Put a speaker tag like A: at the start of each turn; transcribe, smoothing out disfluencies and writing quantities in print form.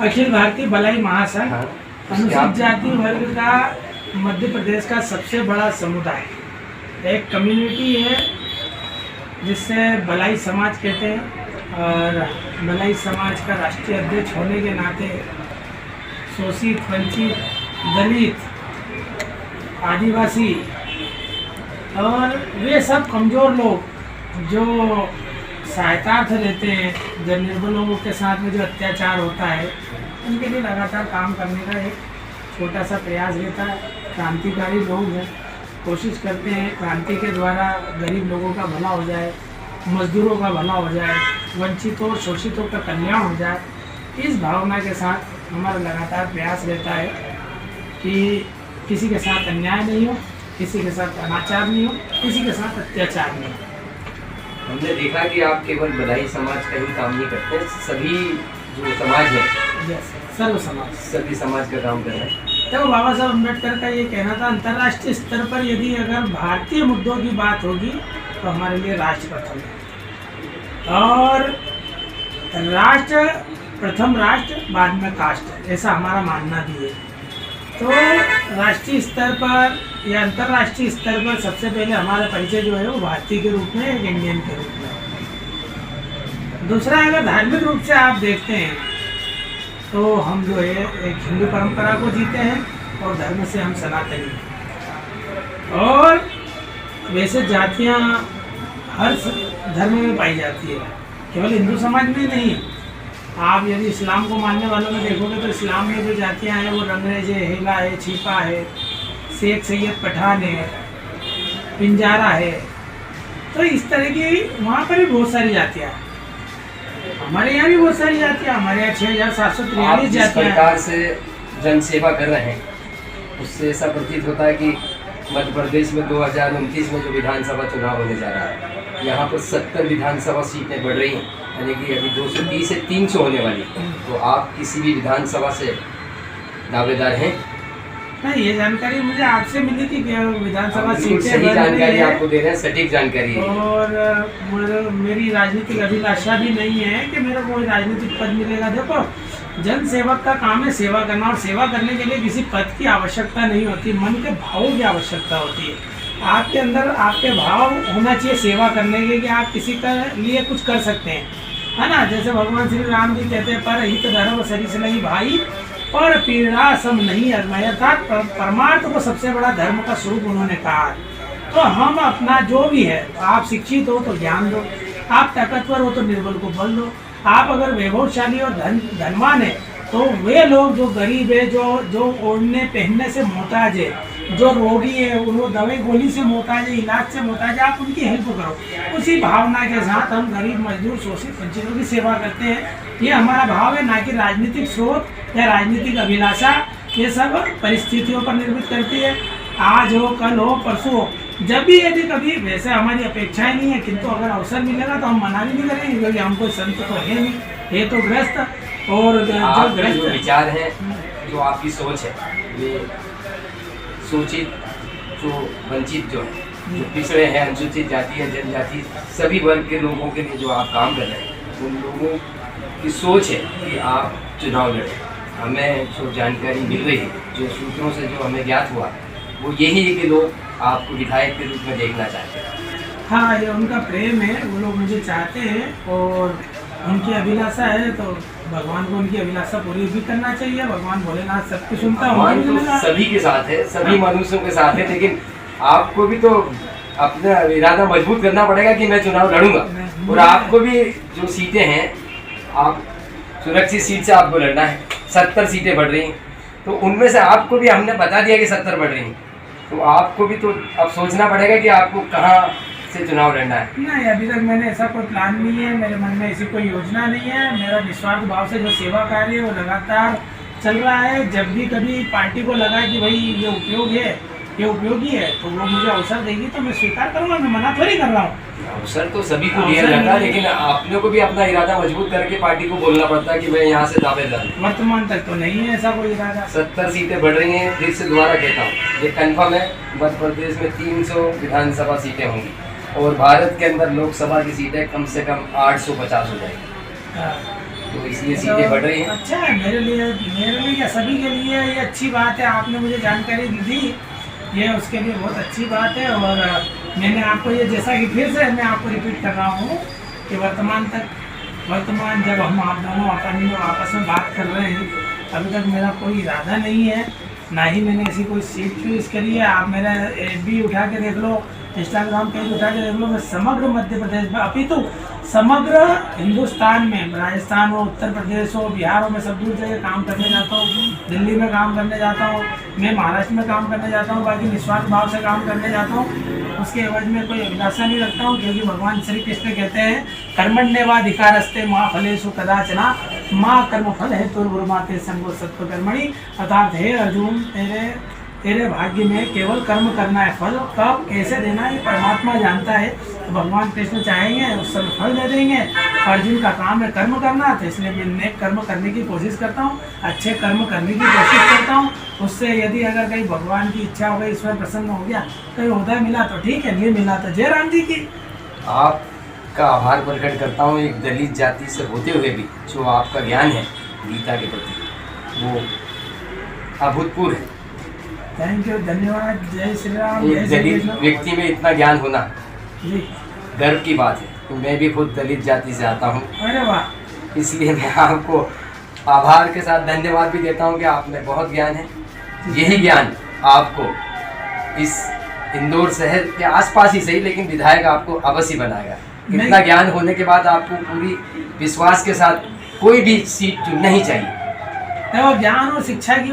A: अखिल भारतीय भलाई महासंघ
B: हाँ,
A: अनुसूचित जाति वर्ग का मध्य प्रदेश का सबसे बड़ा समुदाय, एक कम्युनिटी है जिससे भलाई समाज कहते हैं। और भलाई समाज का राष्ट्रीय अध्यक्ष होने के नाते शोषित, वंचित, दलित, आदिवासी और वे सब कमज़ोर लोग जो सहायतार्थ रहते हैं, जब निर्बल लोगों के साथ में जो अत्याचार होता है, उनके लिए लगातार काम करने का एक छोटा सा प्रयास रहता है। क्रांतिकारी लोग हैं, कोशिश करते हैं क्रांति के द्वारा गरीब लोगों का भला हो जाए, मजदूरों का भला हो जाए, वंचितों और शोषितों का कल्याण हो जाए। इस भावना के साथ हमारा लगातार प्रयास रहता है कि किसी के साथ अन्याय नहीं हो, किसी के साथ अनाचार नहीं हो, किसी के साथ अत्याचार नहीं हो।
B: हमने देखा कि आप केवल भलाई समाज का ही काम नहीं करते, सभी जो समाज है,
A: सर्व समाज,
B: सभी समाज का काम कर रहे हैं।
A: तो बाबा साहब अम्बेडकर का ये कहना था, अंतर्राष्ट्रीय स्तर पर यदि अगर भारतीय मुद्दों की बात होगी तो हमारे लिए राष्ट्र प्रथम है, और राष्ट्र प्रथम, राष्ट्र बाद में कास्ट, ऐसा हमारा मानना भी है। तो राष्ट्रीय स्तर पर या अंतर्राष्ट्रीय स्तर पर सबसे पहले हमारा परिचय जो है वो भारतीय के रूप में, एक इंडियन के रूप में। दूसरा, अगर धार्मिक रूप से आप देखते हैं तो हम जो है एक हिंदू परंपरा को जीते हैं और धर्म से हम सनातनी हैं। और वैसे जातियाँ हर धर्म में पाई जाती है, केवल हिंदू समाज में नहीं। आप यदि इस्लाम को मानने वालों में देखोगे तो इस्लाम में जो जातियाँ हैं वो रंगरेज है, हेला है, छिपा है, शेख सैयद पठान है, पिंजारा है। तो इस तरह की वहाँ पर भी बहुत सारी जातियाँ हैं। हमारे यहाँ भी बहुत सारी जातियाँ, हमारे यहाँ 6743
B: जिस
A: जातियाँ
B: प्रकार से जन सेवा कर रहे हैं, उससे ऐसा प्रतीत होता है कि मध्य प्रदेश में 2029 में जो विधानसभा चुनाव होने जा रहा है, यहाँ पर 70 विधानसभा सीटें बढ़ रही हैं, यानी कि अभी 230 से 300 होने वाली। तो आप किसी भी विधानसभा से दावेदार हैं?
A: नहीं, ये जानकारी मुझे आपसे मिली थी कि विधानसभा सीटें
B: सही जानकारी आपको दे रहे हैं, सटीक जानकारी है।
A: और मेरी राजनीतिक अभिलाषा भी नहीं है कि मेरा कोई राजनीतिक पद मिलेगा। देखो, जन सेवक का काम है सेवा करना, और सेवा करने के लिए किसी पद की आवश्यकता नहीं होती, मन के भावों की आवश्यकता होती है। आपके अंदर आपके भाव होना चाहिए सेवा करने के, कि आप किसी के लिए कुछ कर सकते हैं, है ना। जैसे भगवान श्री राम जी कहते हैं, पर हित धर्म सरिस नहीं भाई, और पीड़ा सम नहीं अजमाई, अर्थात परमार्थ को सबसे बड़ा धर्म का स्वरूप उन्होंने कहा। तो हम अपना जो भी है, आप शिक्षित हो तो ज्ञान दो, आप ताकतवर हो तो निर्बल को बल दो, आप अगर वैभवशाली और धनवान है तो वे लोग जो गरीब है, जो ओढ़ने पहनने से मोहताज है, जो रोगी है, वो दवाई गोली से मोहताज है, इलाज से मोहताज है, आप उनकी हेल्प करो। उसी भावना के साथ हम गरीब, मजदूर, शोषित, वंचितों की सेवा करते हैं। ये हमारा भाव है, ना कि राजनीतिक स्रोत या राजनीतिक अभिलाषा। ये सब परिस्थितियों पर निर्भर करती है, आज हो, कल हो, परसों हो, जब भी यदि कभी। वैसे हमारी अपेक्षाएं नहीं है, किंतु अगर अवसर मिलेगा तो हम मना भी नहीं करेंगे, क्योंकि हम कोई संत तो है नहीं, है तो गृहस्थ। और
B: जो विचार है, जो आपकी सोच है, ये सूचित, जो वंचित, जो पिछड़े हैं, अनुसूचित जाति है, जनजाति, सभी वर्ग के लोगों के लिए जो आप काम कर रहे हैं, उन लोगों की सोच है कि आप चुनाव लड़ें। हमें जो जानकारी मिल रही है, जो सूत्रों से जो हमें ज्ञात हुआ, वो यही है कि लोग आपको विधायक के रूप में देखना चाहते हैं।
A: हाँ, ये उनका प्रेम है, वो लोग मुझे चाहते हैं, और उनकी अभिलाषा है तो भगवान को उनकी अभिलाषा पूरी भी करना चाहिए। भगवान भोलेनाथ सबकी सुनता है,
B: भगवान तो सभी के साथ है, सभी मनुष्यों के साथ है, लेकिन आपको भी तो अपना इरादा मजबूत करना पड़ेगा कि मैं चुनाव लड़ूंगा। और आपको भी जो सीटें हैं, आप सुरक्षित सीट से आपको लड़ना है। 70 सीटें बढ़ रही हैं, तो उनमें से आपको भी हमने बता दिया कि 70 बढ़ रही हैं, तो आपको भी तो अब सोचना पड़ेगा कि आपको कहाँ से चुनाव लड़ना है।
A: नहीं, अभी तक मैंने ऐसा कोई प्लान नहीं है, मेरे मन में ऐसी कोई योजना नहीं है। मेरा निस्वार्थ भाव से जो सेवा कार्य है वो लगातार चल रहा है। जब भी कभी पार्टी को लगा कि भाई ये उपयोग है, ये उपयोगी है, तो वो मुझे अवसर देगी तो मैं स्वीकार करूँगा, मैं मना थोड़ी कर रहा हूँ।
B: अवसर तो सभी को दिया जाता है, लेकिन आपने को भी अपना इरादा मजबूत करके पार्टी को बोलना पड़ता है कि मैं यहाँ से दावेदार हूँ।
A: वर्तमान तक तो नहीं है ऐसा कोई इरादा।
B: 70 सीटें बढ़ रही हैं, फिर से दोबारा कहता हूँ, ये कन्फर्म है। मध्य प्रदेश में 300 विधानसभा सीटें होंगी, और भारत के अंदर लोकसभा की सीटें कम से कम 850 हो जाएगी। तो इसलिए सीटें बढ़ रही हैं।
A: अच्छा है मेरे लिए क्या सभी के लिए ये अच्छी बात है। आपने मुझे जानकारी दी, ये उसके लिए बहुत अच्छी बात है। और मैंने आपको ये जैसा कि फिर से मैं आपको रिपीट कर रहा हूँ कि वर्तमान जब हम आप दोनों आपस में बात कर रहे हैं, अभी तक मेरा कोई इरादा नहीं है, ना ही मैंने ऐसी कोई सीट चूज़ करी है। आप मेरा FB उठा के देख लो, इंस्टाग्राम पेज उठा के देख लो, मैं समग्र मध्य प्रदेश में, अभी तो समग्र हिंदुस्तान में, राजस्थान हो, उत्तर प्रदेश हो, बिहार हो, मैं सब दूर जगह काम करने जाता हूँ। दिल्ली में काम करने जाता हूँ, मैं महाराष्ट्र में काम करने जाता हूँ, बाकी निस्वार्थ भाव से काम करने जाता हूँ। उसके एवज में कोई अभिलाषा नहीं रखता हूँ, क्योंकि भगवान श्री कृष्ण कहते हैं कर्मण्येवाधिकारस्ते माँ फलेषु कदाचन माँ कर्मफल हेतुर्भुर्माते संगो सत्व कर्मणि। अर्थात हे अर्जुन, तेरे भाग्य में केवल कर्म करना है, फल कब कैसे देना है परमात्मा जानता है। तो भगवान कृष्ण चाहेंगे उस समय फल दे देंगे। अर्जुन का काम है कर्म करना, तो इसलिए मैं नेक कर्म करने की कोशिश करता हूँ, अच्छे कर्म करने की कोशिश करता हूँ। उससे यदि अगर कहीं भगवान की इच्छा हो गई, ईश्वर प्रसन्न हो गया, कहीं उदय मिला तो ठीक है, नहीं मिला तो जय राम जी की।
B: आपका आभार प्रकट करता हूँ, एक दलित जाति से होते हुए भी जो आपका ज्ञान है गीता के प्रति वो अभूतपूर्व है।
A: थैंक यू, धन्यवाद, जय श्री राम।
B: एक दलित व्यक्ति में इतना ज्ञान होना
A: जी
B: गर्व की बात है। तो मैं भी खुद दलित जाति से आता हूँ,
A: अरे वाह,
B: इसलिए मैं आपको आभार के साथ धन्यवाद भी देता हूँ कि आप में बहुत ज्ञान है। यही ज्ञान आपको इस इंदौर शहर के आसपास ही सही, लेकिन विधायक आपको अवश्य बनाएगा। इतना ज्ञान होने के बाद आपको पूरी विश्वास के साथ कोई भी सीट नहीं चाहिए।
A: ज्ञान और शिक्षा की